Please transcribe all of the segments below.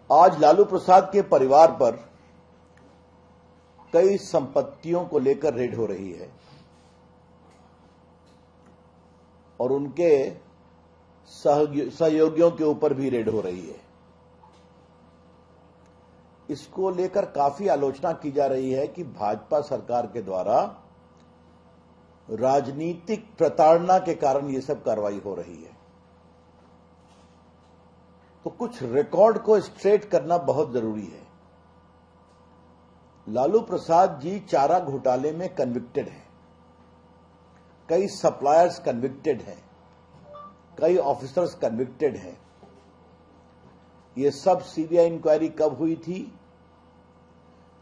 आज लालू प्रसाद के परिवार पर कई संपत्तियों को लेकर रेड हो रही है और उनके सहयोगियों के ऊपर भी रेड हो रही है। इसको लेकर काफी आलोचना की जा रही है कि भाजपा सरकार के द्वारा राजनीतिक प्रताड़ना के कारण यह सब कार्रवाई हो रही है। तो कुछ रिकॉर्ड को स्ट्रेट करना बहुत जरूरी है। लालू प्रसाद जी चारा घोटाले में कन्विक्टेड हैं, कई सप्लायर्स कन्विक्टेड हैं, कई ऑफिसर्स कन्विक्टेड हैं। ये सब सीबीआई इंक्वायरी कब हुई थी,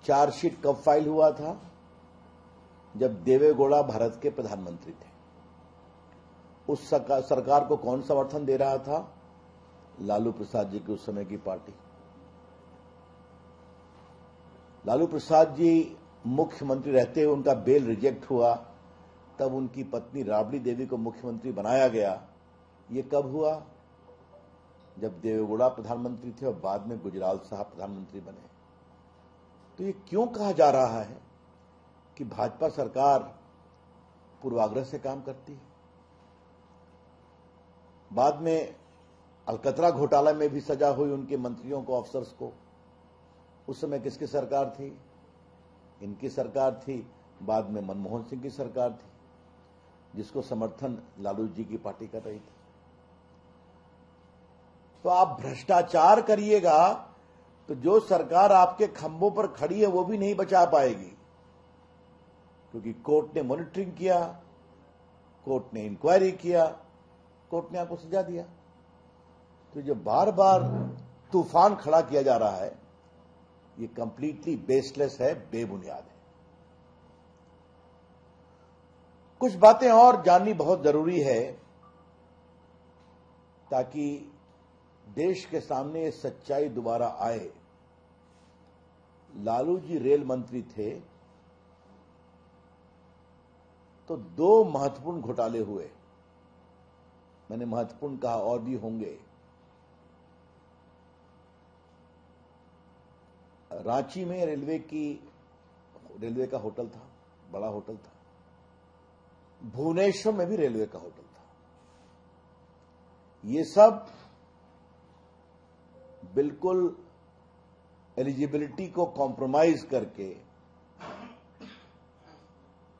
चार्जशीट कब फाइल हुआ था? जब देवेगौड़ा भारत के प्रधानमंत्री थे। उस सरकार को कौन समर्थन दे रहा था? लालू प्रसाद जी की उस समय की पार्टी। लालू प्रसाद जी मुख्यमंत्री रहते हुए उनका बेल रिजेक्ट हुआ, तब उनकी पत्नी राबड़ी देवी को मुख्यमंत्री बनाया गया। ये कब हुआ? जब देवेगौड़ा प्रधानमंत्री थे और बाद में गुजराल साहब प्रधानमंत्री बने। तो ये क्यों कहा जा रहा है कि भाजपा सरकार पूर्वाग्रह से काम करती है? बाद में अलकतरा घोटाला में भी सजा हुई उनके मंत्रियों को, अफसर्स को। उस समय किसकी सरकार थी? इनकी सरकार थी। बाद में मनमोहन सिंह की सरकार थी, जिसको समर्थन लालू जी की पार्टी कर रही थी। तो आप भ्रष्टाचार करिएगा तो जो सरकार आपके खंभों पर खड़ी है वो भी नहीं बचा पाएगी, क्योंकि कोर्ट ने मॉनिटरिंग किया, कोर्ट ने इंक्वायरी किया, कोर्ट ने आपको सजा दिया। तो जो बार बार तूफान खड़ा किया जा रहा है, ये कंप्लीटली बेसलेस है, बेबुनियाद है। कुछ बातें और जाननी बहुत जरूरी है ताकि देश के सामने ये सच्चाई दोबारा आए। लालू जी रेल मंत्री थे तो दो महत्वपूर्ण घोटाले हुए। मैंने महत्वपूर्ण कहा, और भी होंगे। रांची में रेलवे का होटल था, बड़ा होटल था। भुवनेश्वर में भी रेलवे का होटल था। ये सब बिल्कुल एलिजिबिलिटी को कॉम्प्रोमाइज करके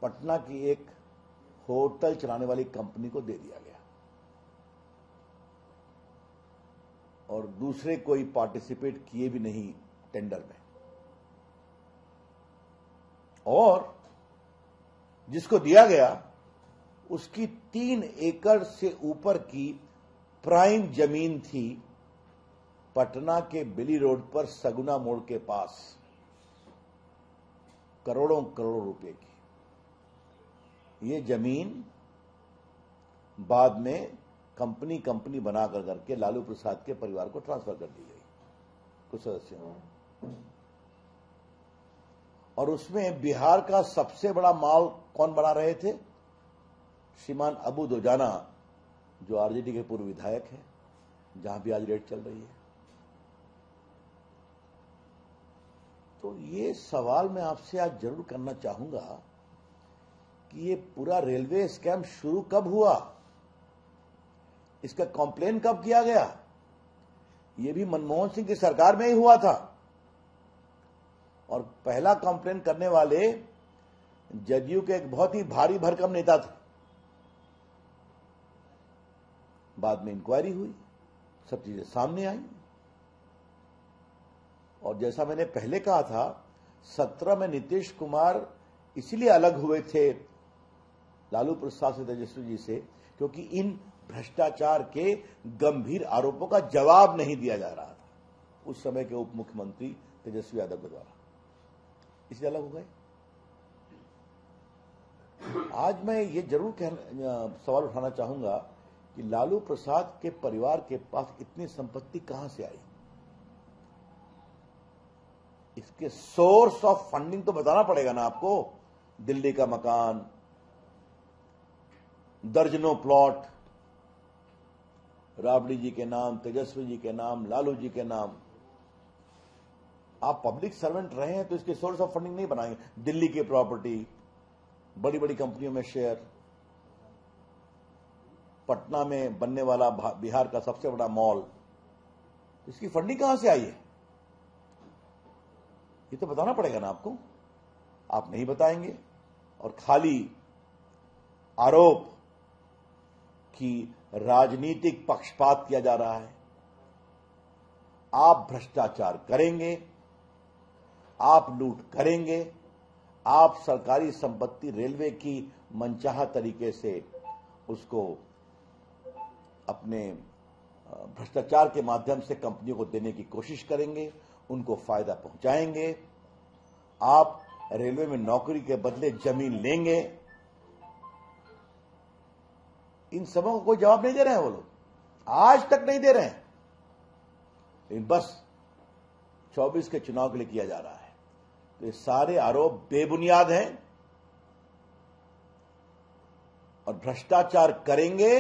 पटना की एक होटल चलाने वाली कंपनी को दे दिया गया और दूसरे कोई पार्टिसिपेट किए भी नहीं टेंडर में। और जिसको दिया गया उसकी 3 एकड़ से ऊपर की प्राइम जमीन थी पटना के बेली रोड पर सगुना मोड़ के पास, करोड़ों करोड़ रुपए की। ये जमीन बाद में कंपनी बना करके लालू प्रसाद के परिवार को ट्रांसफर कर दी गई कुछ सदस्यों। और उसमें बिहार का सबसे बड़ा माल कौन बना रहे थे? श्रीमान अबू दोजाना, जो आरजेडी के पूर्व विधायक हैं, जहां भी आज रेड चल रही है। तो ये सवाल मैं आपसे आज जरूर करना चाहूंगा कि ये पूरा रेलवे स्कैम शुरू कब हुआ? इसका कॉम्प्लेन कब किया गया? ये भी मनमोहन सिंह की सरकार में ही हुआ था। और पहला कॉम्प्लेन करने वाले जदयू के एक बहुत ही भारी भरकम नेता थे। बाद में इंक्वायरी हुई, सब चीजें सामने आई। और जैसा मैंने पहले कहा था, 17 में नीतीश कुमार इसीलिए अलग हुए थे लालू प्रसाद से, तेजस्वी जी से, क्योंकि इन भ्रष्टाचार के गंभीर आरोपों का जवाब नहीं दिया जा रहा था उस समय के उप मुख्यमंत्री तेजस्वी यादव के द्वारा, इसलिए अलग हो गए। आज मैं ये जरूर सवाल उठाना चाहूंगा कि लालू प्रसाद के परिवार के पास इतनी संपत्ति कहां से आई? इसके सोर्स ऑफ फंडिंग तो बताना पड़ेगा ना आपको। दिल्ली का मकान, दर्जनों प्लॉट राबड़ी जी के नाम, तेजस्वी जी के नाम, लालू जी के नाम। आप पब्लिक सर्वेंट रहे हैं तो इसके सोर्स ऑफ फंडिंग नहीं बनाएंगे। दिल्ली की प्रॉपर्टी, बड़ी बड़ी कंपनियों में शेयर, पटना में बनने वाला बिहार का सबसे बड़ा मॉल, इसकी फंडिंग कहां से आई है? ये तो बताना पड़ेगा ना आपको। आप नहीं बताएंगे और खाली आरोप कि राजनीतिक पक्षपात किया जा रहा है। आप भ्रष्टाचार करेंगे, आप लूट करेंगे, आप सरकारी संपत्ति रेलवे की मनचाहा तरीके से उसको अपने भ्रष्टाचार के माध्यम से कंपनियों को देने की कोशिश करेंगे, उनको फायदा पहुंचाएंगे। आप रेलवे में नौकरी के बदले जमीन लेंगे। इन सबों को कोई जवाब नहीं दे रहे हैं वो लोग, आज तक नहीं दे रहे हैं। लेकिन बस 24 के चुनाव के लिए किया जा रहा है। तो ये सारे आरोप बेबुनियाद हैं और भ्रष्टाचार करेंगे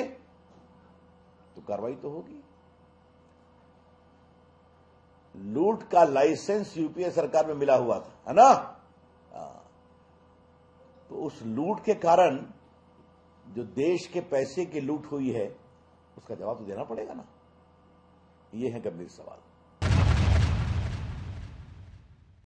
तो कार्रवाई तो होगी। लूट का लाइसेंस यूपीए सरकार में मिला हुआ था, है ना? तो उस लूट के कारण जो देश के पैसे की लूट हुई है उसका जवाब तो देना पड़ेगा ना। ये है गंभीर सवाल।